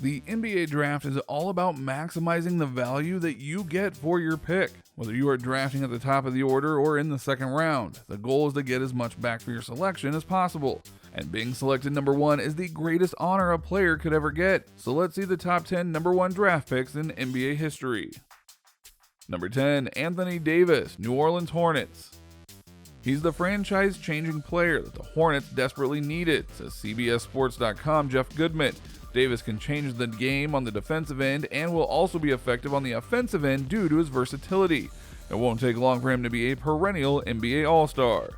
The NBA draft is all about maximizing the value that you get for your pick. Whether you are drafting at the top of the order or in the second round, the goal is to get as much back for your selection as possible. And being selected number 1 is the greatest honor a player could ever get. So let's see the top 10 number 1 draft picks in NBA history. Number 10, Anthony Davis, New Orleans Hornets. He's the franchise-changing player that the Hornets desperately needed, says CBSSports.com Jeff Goodman. Davis can change the game on the defensive end and will also be effective on the offensive end due to his versatility. It won't take long for him to be a perennial NBA All-Star.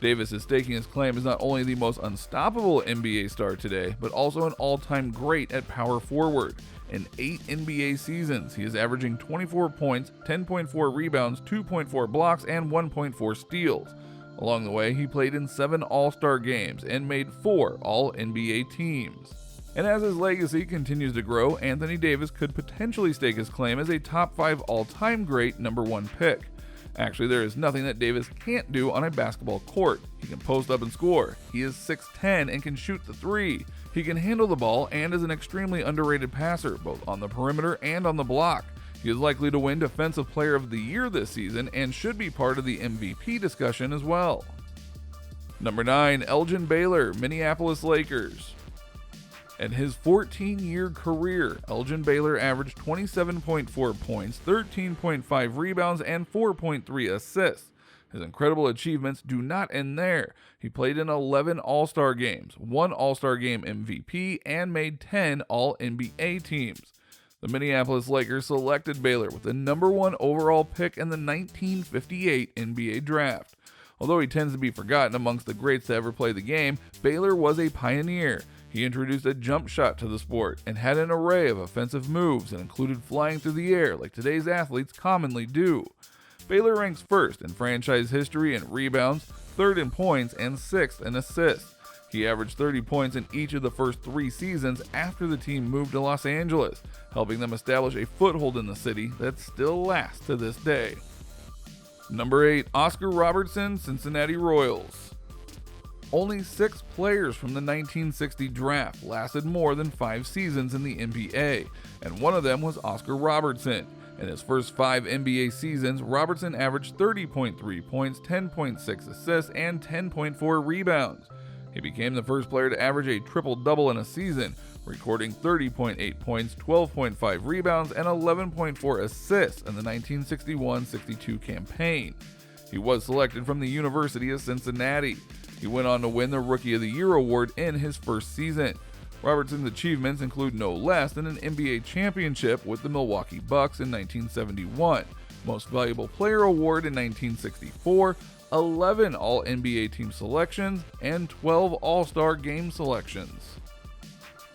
Davis is staking his claim as not only the most unstoppable NBA star today, but also an all-time great at power forward. In 8 NBA seasons, he is averaging 24 points, 10.4 rebounds, 2.4 blocks, and 1.4 steals. Along the way, he played in 7 All-Star games and made 4 All-NBA teams. And as his legacy continues to grow, Anthony Davis could potentially stake his claim as a top 5 all-time great number 1 pick. Actually, there is nothing that Davis can't do on a basketball court. He can post up and score. He is 6'10 and can shoot the 3. He can handle the ball and is an extremely underrated passer, both on the perimeter and on the block. He is likely to win Defensive Player of the Year this season and should be part of the MVP discussion as well. Number 9, Elgin Baylor, Minneapolis Lakers. In his 14-year career, Elgin Baylor averaged 27.4 points, 13.5 rebounds, and 4.3 assists. His incredible achievements do not end there. He played in 11 All-Star games, 1 All-Star Game MVP, and made 10 All-NBA teams. The Minneapolis Lakers selected Baylor with the number 1 overall pick in the 1958 NBA Draft. Although he tends to be forgotten amongst the greats to ever play the game, Baylor was a pioneer. He introduced a jump shot to the sport and had an array of offensive moves that included flying through the air like today's athletes commonly do. Baylor ranks 1st in franchise history in rebounds, 3rd in points, and 6th in assists. He averaged 30 points in each of the first 3 seasons after the team moved to Los Angeles, helping them establish a foothold in the city that still lasts to this day. Number 8, Oscar Robertson, Cincinnati Royals. Only 6 players from the 1960 draft lasted more than 5 seasons in the NBA, and one of them was Oscar Robertson. In his first 5 NBA seasons, Robertson averaged 30.3 points, 10.6 assists, and 10.4 rebounds. He became the first player to average a triple-double in a season, recording 30.8 points, 12.5 rebounds, and 11.4 assists in the 1961-62 campaign. He was selected from the University of Cincinnati. He went on to win the Rookie of the Year award in his first season. Robertson's achievements include no less than an NBA championship with the Milwaukee Bucks in 1971, Most Valuable Player award in 1964, 11 All-NBA team selections, and 12 All-Star game selections.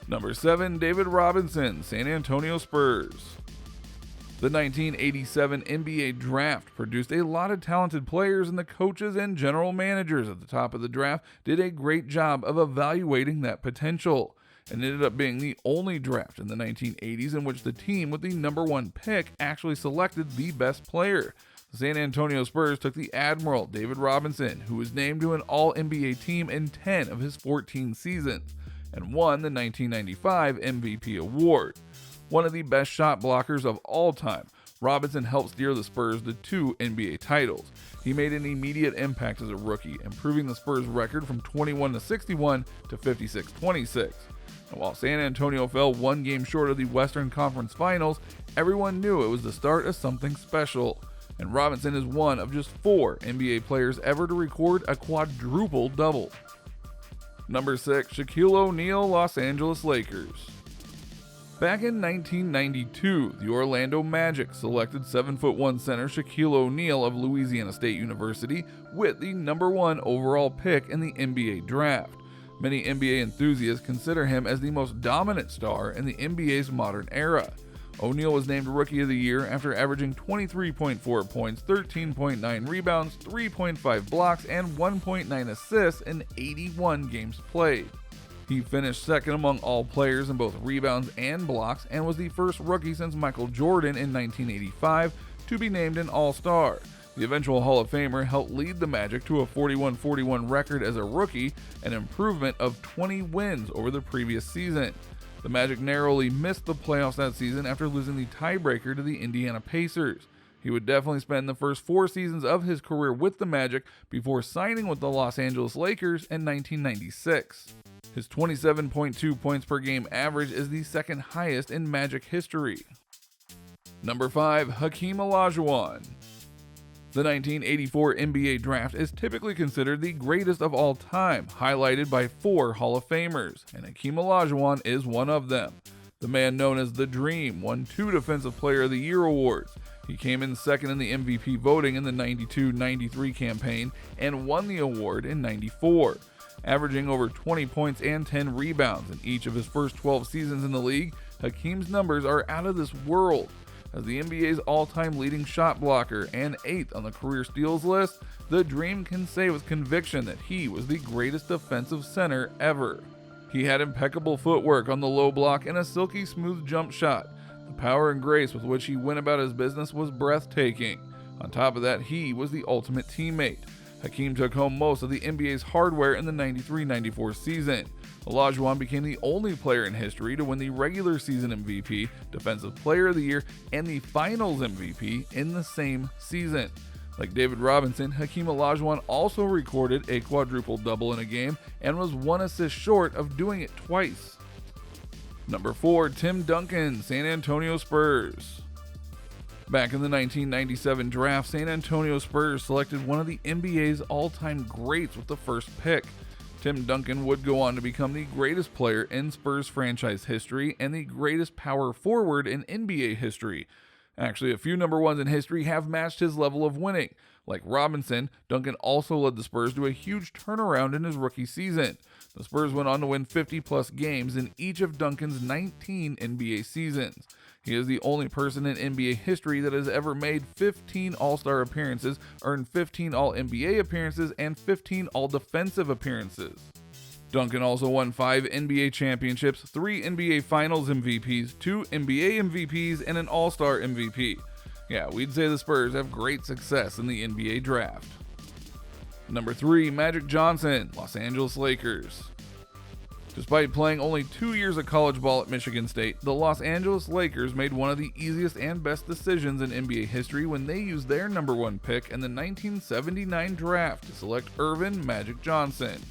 Number 7, David Robinson, San Antonio Spurs. The 1987 NBA Draft produced a lot of talented players, and the coaches and general managers at the top of the draft did a great job of evaluating that potential. It ended up being the only draft in the 1980s in which the team with the number 1 pick actually selected the best player. The San Antonio Spurs took the Admiral, David Robinson, who was named to an All-NBA team in 10 of his 14 seasons, and won the 1995 MVP award. One of the best shot blockers of all time, Robinson helped steer the Spurs to 2 NBA titles. He made an immediate impact as a rookie, improving the Spurs' record from 21-61 to 56-26. And while San Antonio fell 1 game short of the Western Conference Finals, everyone knew it was the start of something special. And Robinson is one of just 4 NBA players ever to record a quadruple-double. Number 6, Shaquille O'Neal, Los Angeles Lakers. Back in 1992, the Orlando Magic selected 7'1" center Shaquille O'Neal of Louisiana State University with the number 1 overall pick in the NBA draft. Many NBA enthusiasts consider him as the most dominant star in the NBA's modern era. O'Neal was named Rookie of the Year after averaging 23.4 points, 13.9 rebounds, 3.5 blocks, and 1.9 assists in 81 games played. He finished second among all players in both rebounds and blocks, and was the first rookie since Michael Jordan in 1985 to be named an All-Star. The eventual Hall of Famer helped lead the Magic to a 41-41 record as a rookie, an improvement of 20 wins over the previous season. The Magic narrowly missed the playoffs that season after losing the tiebreaker to the Indiana Pacers. He would definitely spend the first 4 seasons of his career with the Magic before signing with the Los Angeles Lakers in 1996. His 27.2 points per game average is the second highest in Magic history. Number 5. Hakeem Olajuwon. The 1984 NBA Draft is typically considered the greatest of all time, highlighted by 4 Hall of Famers, and Hakeem Olajuwon is one of them. The man known as The Dream won 2 Defensive Player of the Year awards. He came in second in the MVP voting in the 92-93 campaign and won the award in 94. Averaging over 20 points and 10 rebounds in each of his first 12 seasons in the league, Hakeem's numbers are out of this world. As the NBA's all-time leading shot blocker and 8th on the career steals list, the Dream can say with conviction that he was the greatest defensive center ever. He had impeccable footwork on the low block and a silky smooth jump shot. The power and grace with which he went about his business was breathtaking. On top of that, he was the ultimate teammate. Hakeem took home most of the NBA's hardware in the 93-94 season. Olajuwon became the only player in history to win the regular season MVP, Defensive Player of the Year, and the Finals MVP in the same season. Like David Robinson, Hakeem Olajuwon also recorded a quadruple-double in a game and was 1 assist short of doing it twice. Number 4. Tim Duncan, San Antonio Spurs. Back in the 1997 draft, San Antonio Spurs selected one of the NBA's all-time greats with the first pick. Tim Duncan would go on to become the greatest player in Spurs franchise history and the greatest power forward in NBA history. Actually, a few number ones in history have matched his level of winning. Like Robinson, Duncan also led the Spurs to a huge turnaround in his rookie season. The Spurs went on to win 50-plus games in each of Duncan's 19 NBA seasons. He is the only person in NBA history that has ever made 15 All-Star appearances, earned 15 All-NBA appearances, and 15 All-Defensive appearances. Duncan also won 5 NBA championships, 3 NBA Finals MVPs, 2 NBA MVPs, and an All-Star MVP. Yeah, we'd say the Spurs have great success in the NBA draft. Number 3, Magic Johnson, Los Angeles Lakers. Despite playing only 2 years of college ball at Michigan State, the Los Angeles Lakers made one of the easiest and best decisions in NBA history when they used their number 1 pick in the 1979 draft to select Earvin Magic Johnson.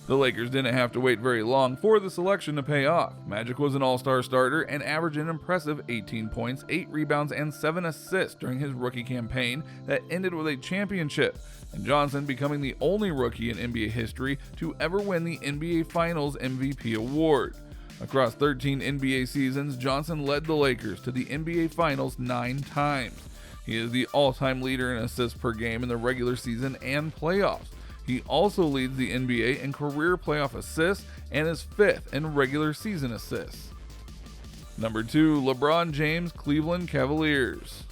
The Lakers didn't have to wait very long for the selection to pay off. Magic was an all-star starter and averaged an impressive 18 points, 8 rebounds, and 7 assists during his rookie campaign that ended with a championship, and Johnson becoming the only rookie in NBA history to ever win the NBA Finals MVP award. Across 13 NBA seasons, Johnson led the Lakers to the NBA Finals 9 times. He is the all-time leader in assists per game in the regular season and playoffs. He also leads the NBA in career playoff assists and is 5th in regular season assists. Number 2, LeBron James, Cleveland Cavaliers.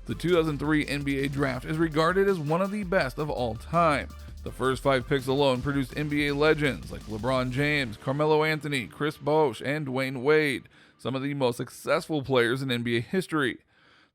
The 2003 NBA Draft is regarded as one of the best of all time. The first 5 picks alone produced NBA legends like LeBron James, Carmelo Anthony, Chris Bosh, and Dwayne Wade, some of the most successful players in NBA history.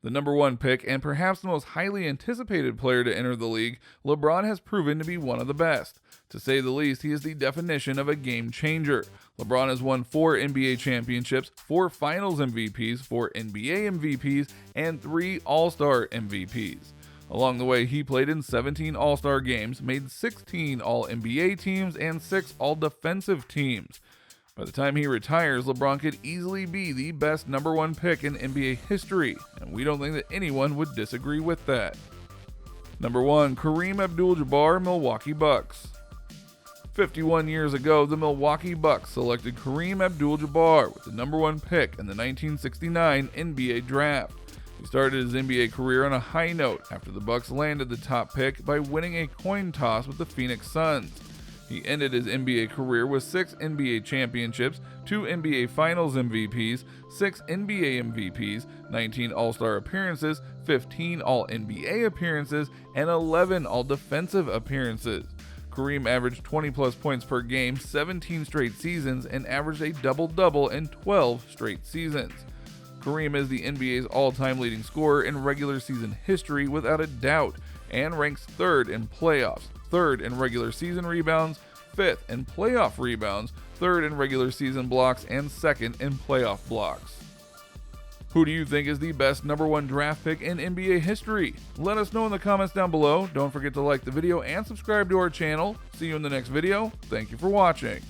The number 1 pick and perhaps the most highly anticipated player to enter the league, LeBron has proven to be one of the best. To say the least, he is the definition of a game changer. LeBron has won 4 NBA championships, 4 Finals MVPs, 4 NBA MVPs, and 3 All-Star MVPs. Along the way, he played in 17 All-Star games, made 16 All-NBA teams, and 6 All-Defensive teams. By the time he retires, LeBron could easily be the best number 1 pick in NBA history, and we don't think that anyone would disagree with that. Number 1, Kareem Abdul-Jabbar, Milwaukee Bucks. 51 years ago, the Milwaukee Bucks selected Kareem Abdul-Jabbar with the number 1 pick in the 1969 NBA Draft. He started his NBA career on a high note after the Bucks landed the top pick by winning a coin toss with the Phoenix Suns. He ended his NBA career with 6 NBA championships, 2 NBA Finals MVPs, 6 NBA MVPs, 19 All-Star appearances, 15 All-NBA appearances, and 11 All-Defensive appearances. Kareem averaged 20-plus points per game 17 straight seasons and averaged a double-double in 12 straight seasons. Kareem is the NBA's all-time leading scorer in regular season history without a doubt, and ranks 3rd in playoffs, 3rd in regular season rebounds, 5th in playoff rebounds, 3rd in regular season blocks, and 2nd in playoff blocks. Who do you think is the best number 1 draft pick in NBA history? Let us know in the comments down below. Don't forget to like the video and subscribe to our channel. See you in the next video. Thank you for watching.